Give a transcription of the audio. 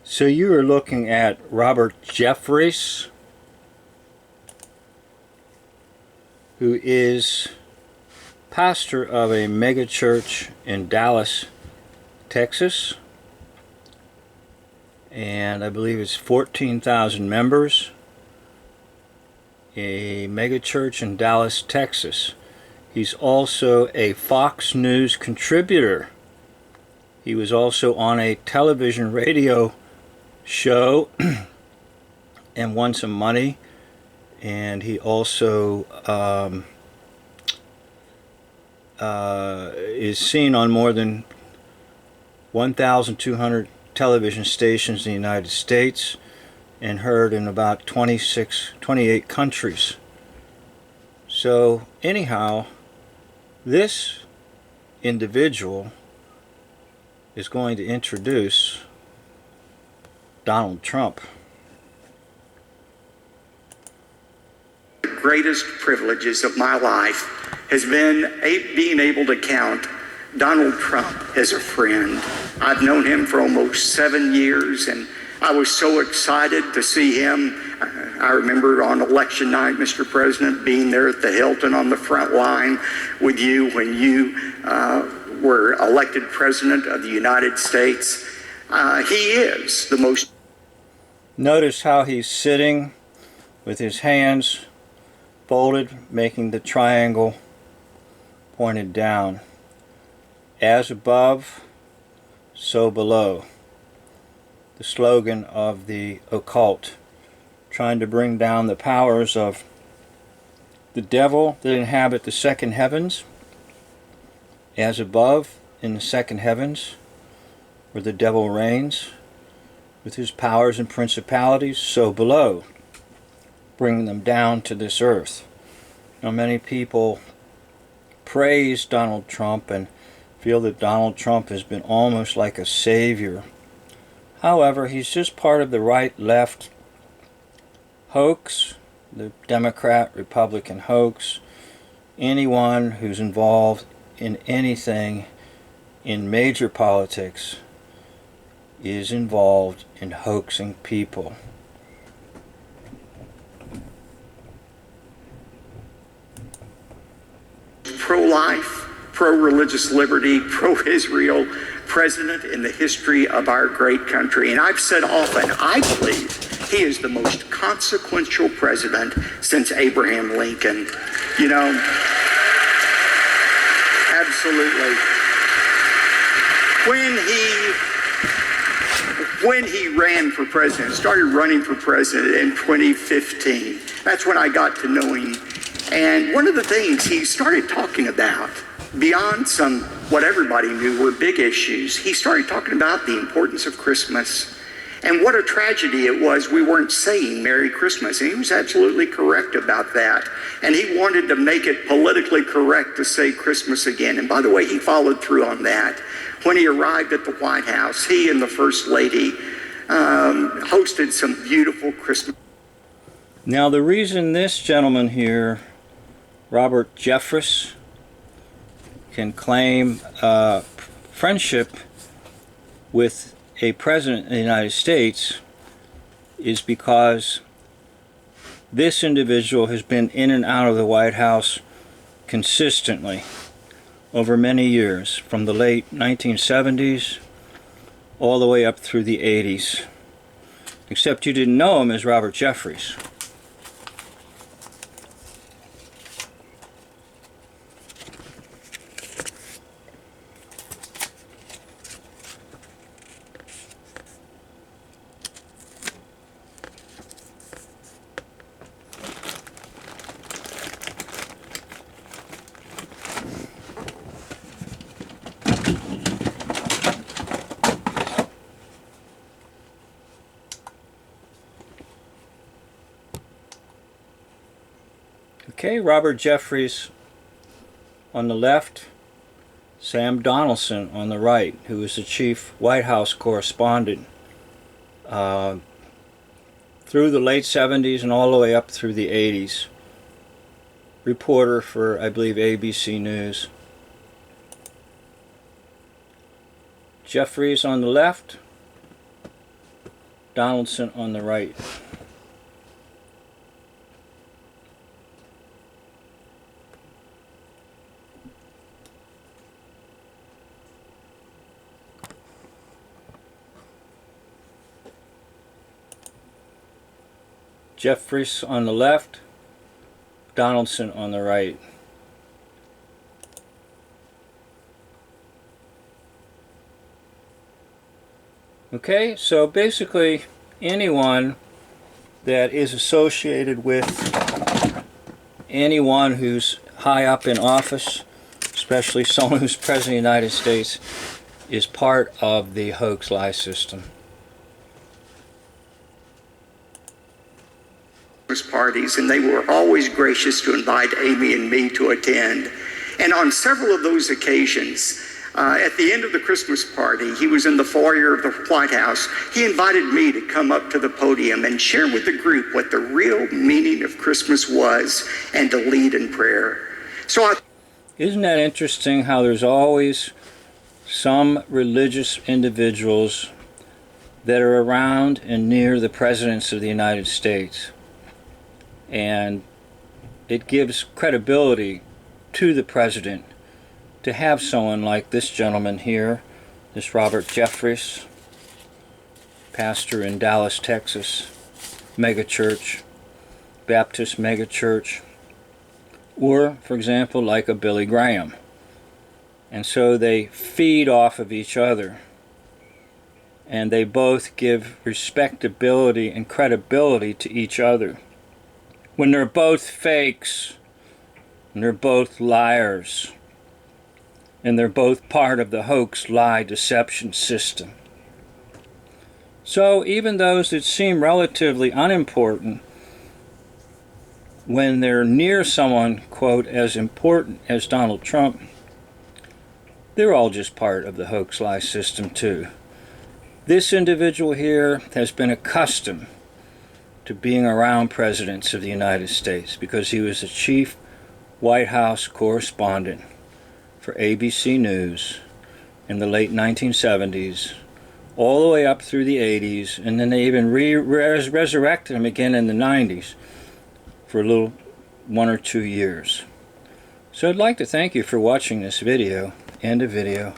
So you are looking at Robert Jeffress, who is pastor of a megachurch in Dallas, Texas, and I believe it's 14,000 members. A megachurch in Dallas, Texas. He's also a Fox News contributor. He was also on a television radio show and won some money, and he also is seen on more than 1,200 television stations in the United States and heard in about 28 countries. So anyhow, this individual is going to introduce Donald Trump. The greatest privileges of my life has been being able to count Donald Trump as a friend. I've known him for almost 7 years, and I was so excited to see him. I remember on election night, Mr. President, being there at the Hilton on the front line with you when you were elected President of the United States. He is the most... Notice how he's sitting with his hands folded, making the triangle pointed down. As above, so below. The slogan of the occult, trying to bring down the powers of the devil that inhabit the second heavens, as above in the second heavens, where the devil reigns with his powers and principalities, so below, bringing them down to this earth. Now, many people praise Donald Trump and feel that Donald Trump has been almost like a savior. However, he's just part of the right-left hoax, the Democrat-Republican hoax. Anyone who's involved in anything in major politics is involved in hoaxing people. Pro-life, pro-religious liberty, pro-Israel president in the history of our great country. And I've said often, I believe he is the most consequential president since Abraham Lincoln. You know, absolutely. When he ran for president, started running for president in 2015, that's when I got to know him. And one of the things he started talking about, beyond what everybody knew were big issues, he started talking about the importance of Christmas and what a tragedy it was we weren't saying Merry Christmas. And he was absolutely correct about that. And he wanted to make it politically correct to say Christmas again. And by the way, he followed through on that. When he arrived at the White House, he and the First Lady hosted some beautiful Christmas. Now, the reason this gentleman here, Robert Jeffress, can claim friendship with a president of the United States is because this individual has been in and out of the White House consistently over many years, from the late 1970s all the way up through the 80s. Except you didn't know him as Robert Jeffress. Okay, Robert Jeffress on the left, Sam Donaldson on the right, who is the chief White House correspondent through the late 70s and all the way up through the 80s. Reporter for, I believe, ABC News. Jeffress on the left, Donaldson on the right. Jeffries on the left, Donaldson on the right. Okay, so basically anyone that is associated with anyone who's high up in office, especially someone who's President of the United States, is part of the hoax lie system. Parties, and they were always gracious to invite Amy and me to attend. And on several of those occasions, at the end of the Christmas party, he was in the foyer of the White House. He invited me to come up to the podium and share with the group what the real meaning of Christmas was and to lead in prayer. Isn't that interesting how there's always some religious individuals that are around and near the presidents of the United States? And it gives credibility to the president to have someone like this gentleman here, this Robert Jeffress, pastor in Dallas, Texas, megachurch, Baptist megachurch, or, for example, like a Billy Graham. And so they feed off of each other, and they both give respectability and credibility to each other. When they're both fakes, and they're both liars, and they're both part of the hoax, lie, deception system. So even those that seem relatively unimportant, when they're near someone, quote, as important as Donald Trump, they're all just part of the hoax lie system too. This individual here has been accustomed to being around presidents of the United States because he was the chief White House correspondent for ABC News in the late 1970s, all the way up through the 80s, and then they even resurrected him again in the 90s for a little 1 or 2 years. So I'd like to thank you for watching this video. End of video.